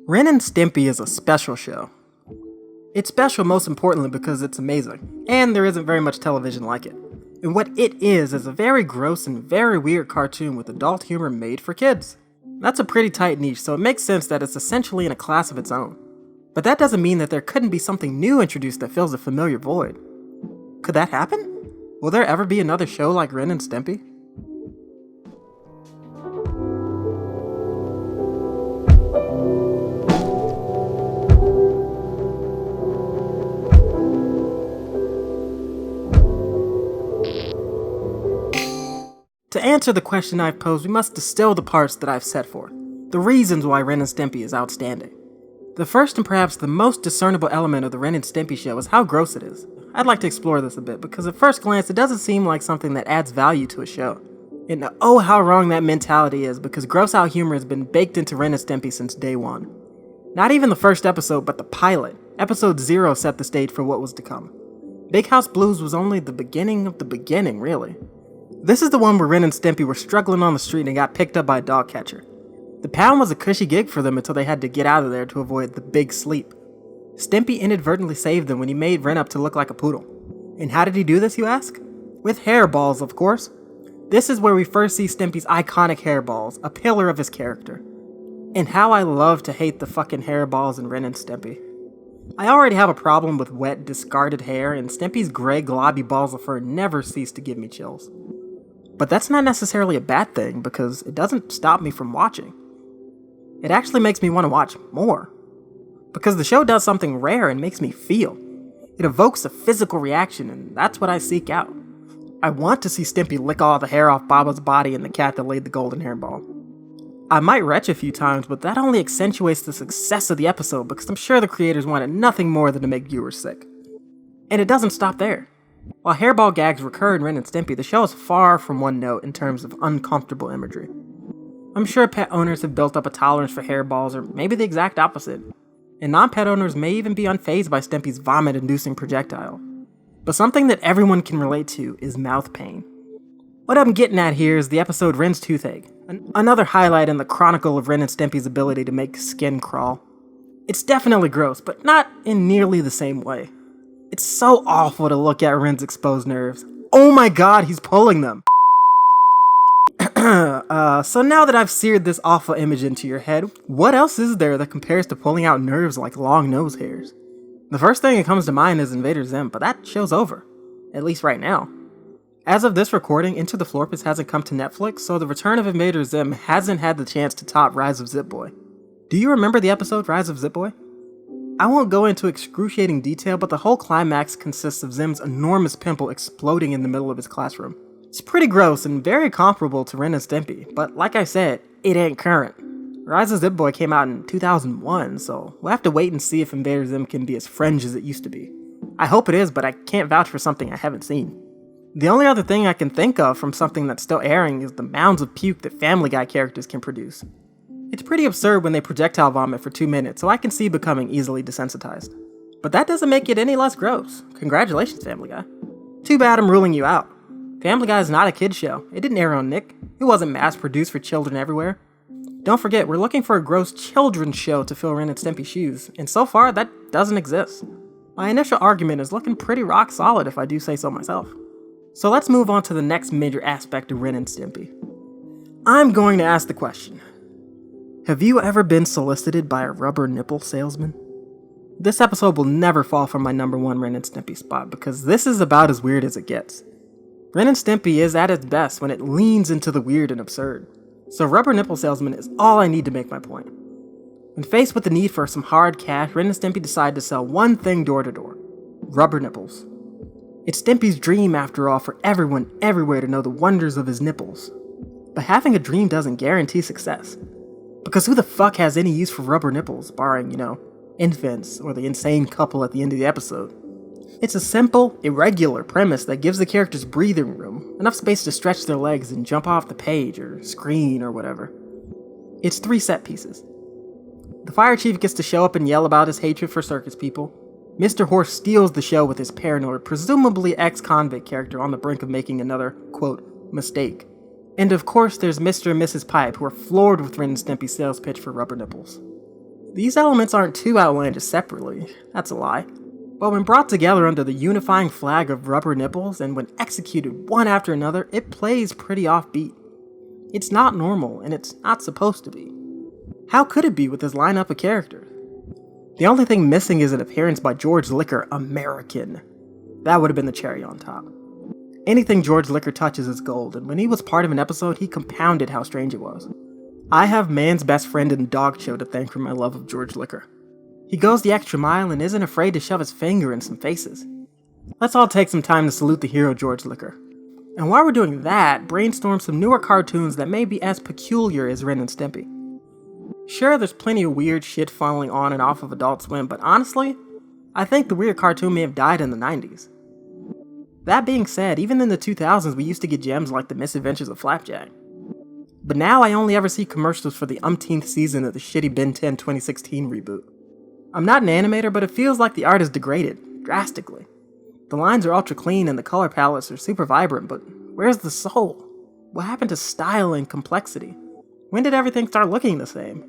Ren and Stimpy is a special show. It's special most importantly because it's amazing, and there isn't very much television like it. And what it is a very gross and very weird cartoon with adult humor made for kids. That's a pretty tight niche, so it makes sense that it's essentially in a class of its own. But that doesn't mean that there couldn't be something new introduced that fills a familiar void. Could that happen? Will there ever be another show like Ren and Stimpy? To answer the question I've posed, we must distill the parts that I've set forth, the reasons why Ren and Stimpy is outstanding. The first and perhaps the most discernible element of the Ren and Stimpy show is how gross it is. I'd like to explore this a bit, because at first glance it doesn't seem like something that adds value to a show. And oh how wrong that mentality is, because gross out humor has been baked into Ren and Stimpy since day one. Not even the first episode, but the pilot. Episode 0 set the stage for what was to come. Big House Blues was only the beginning of the beginning, really. This is the one where Ren and Stimpy were struggling on the street and got picked up by a dog catcher. The pound was a cushy gig for them until they had to get out of there to avoid the big sleep. Stimpy inadvertently saved them when he made Ren up to look like a poodle. And how did he do this, you ask? With hairballs, of course. This is where we first see Stimpy's iconic hairballs, a pillar of his character. And how I love to hate the fucking hairballs in Ren and Stimpy. I already have a problem with wet, discarded hair, and Stimpy's gray, globby balls of fur never cease to give me chills. But that's not necessarily a bad thing, because it doesn't stop me from watching. It actually makes me want to watch more. Because the show does something rare and makes me feel. It evokes a physical reaction, and that's what I seek out. I want to see Stimpy lick all the hair off Baba's body and the cat that laid the golden hairball. I might retch a few times, but that only accentuates the success of the episode, because I'm sure the creators wanted nothing more than to make viewers sick. And it doesn't stop there. While hairball gags recur in Ren and Stimpy, the show is far from one note in terms of uncomfortable imagery. I'm sure pet owners have built up a tolerance for hairballs, or maybe the exact opposite. And non-pet owners may even be unfazed by Stimpy's vomit-inducing projectile. But something that everyone can relate to is mouth pain. What I'm getting at here is the episode Ren's Toothache, another highlight in the chronicle of Ren and Stimpy's ability to make skin crawl. It's definitely gross, but not in nearly the same way. It's so awful to look at Ren's exposed nerves. Oh my god, he's pulling them! So now that I've seared this awful image into your head, what else is there that compares to pulling out nerves like long nose hairs? The first thing that comes to mind is Invader Zim, but that show's over. At least right now. As of this recording, Into the Florpus hasn't come to Netflix, so the return of Invader Zim hasn't had the chance to top Rise of Zip-Boy. Do you remember the episode Rise of Zip-Boy? I won't go into excruciating detail, but the whole climax consists of Zim's enormous pimple exploding in the middle of his classroom. It's pretty gross and very comparable to Ren and Stimpy, but like I said, it ain't current. Rise of Zip-Boy came out in 2001, so we'll have to wait and see if Invader Zim can be as fringe as it used to be. I hope it is, but I can't vouch for something I haven't seen. The only other thing I can think of from something that's still airing is the mounds of puke that Family Guy characters can produce. It's pretty absurd when they projectile vomit for 2 minutes, so I can see becoming easily desensitized. But that doesn't make it any less gross. Congratulations, Family Guy. Too bad I'm ruling you out. Family Guy is not a kid's show. It didn't air on Nick. It wasn't mass-produced for children everywhere. Don't forget, we're looking for a gross children's show to fill Ren and Stimpy's shoes, and so far, that doesn't exist. My initial argument is looking pretty rock solid if I do say so myself. So let's move on to the next major aspect of Ren and Stimpy. I'm going to ask the question. Have you ever been solicited by a rubber nipple salesman? This episode will never fall from my number one Ren and Stimpy spot, because this is about as weird as it gets. Ren and Stimpy is at its best when it leans into the weird and absurd. So rubber nipple salesman is all I need to make my point. When faced with the need for some hard cash, Ren and Stimpy decide to sell one thing door to door. Rubber nipples. It's Stimpy's dream, after all, for everyone everywhere to know the wonders of his nipples. But having a dream doesn't guarantee success. Because who the fuck has any use for rubber nipples, barring, infants or the insane couple at the end of the episode? It's a simple, irregular premise that gives the characters breathing room, enough space to stretch their legs and jump off the page or screen or whatever. It's 3 set pieces. The fire chief gets to show up and yell about his hatred for circus people. Mr. Horse steals the show with his paranoid, presumably ex-convict character on the brink of making another, quote, mistake. And of course there's Mr. and Mrs. Pipe, who are floored with Ren and Stimpy's sales pitch for rubber nipples. These elements aren't too outlandish separately, that's a lie. But when brought together under the unifying flag of rubber nipples and when executed one after another, it plays pretty offbeat. It's not normal, and it's not supposed to be. How could it be with this lineup of characters? The only thing missing is an appearance by Jorge Liquor, American. That would have been the cherry on top. Anything Jorge Liquor touches is gold, and when he was part of an episode, he compounded how strange it was. I have man's best friend in Dog Show to thank for my love of Jorge Liquor. He goes the extra mile and isn't afraid to shove his finger in some faces. Let's all take some time to salute the hero Jorge Liquor. And while we're doing that, brainstorm some newer cartoons that may be as peculiar as Ren and Stimpy. Sure, there's plenty of weird shit falling on and off of Adult Swim, but honestly, I think the weird cartoon may have died in the 90s. That being said, even in the 2000s we used to get gems like The Misadventures of Flapjack. But now I only ever see commercials for the umpteenth season of the shitty Ben 10 2016 reboot. I'm not an animator, but it feels like the art is degraded, drastically. The lines are ultra clean and the color palettes are super vibrant, but where's the soul? What happened to style and complexity? When did everything start looking the same?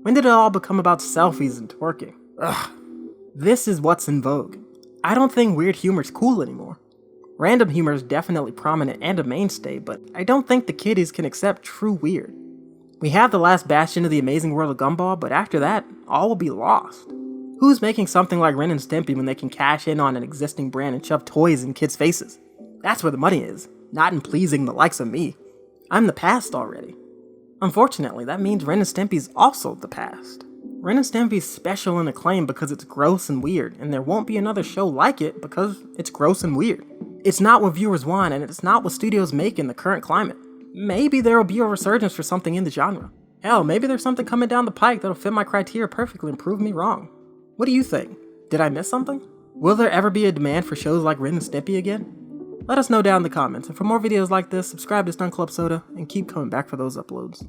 When did it all become about selfies and twerking? Ugh. This is what's in vogue. I don't think weird humor's cool anymore. Random humor is definitely prominent and a mainstay, but I don't think the kiddies can accept true weird. We have the last bastion of the amazing world of Gumball, but after that, all will be lost. Who's making something like Ren and Stimpy when they can cash in on an existing brand and shove toys in kids' faces? That's where the money is, not in pleasing the likes of me. I'm the past already. Unfortunately, that means Ren and Stimpy's also the past. Ren and Stimpy's special and acclaimed because it's gross and weird, and there won't be another show like it because it's gross and weird. It's not what viewers want, and it's not what studios make in the current climate. Maybe there will be a resurgence for something in the genre. Hell, maybe there's something coming down the pike that'll fit my criteria perfectly and prove me wrong. What do you think? Did I miss something? Will there ever be a demand for shows like Ren and Stimpy again? Let us know down in the comments, and for more videos like this, subscribe to Stunt Club Soda, and keep coming back for those uploads.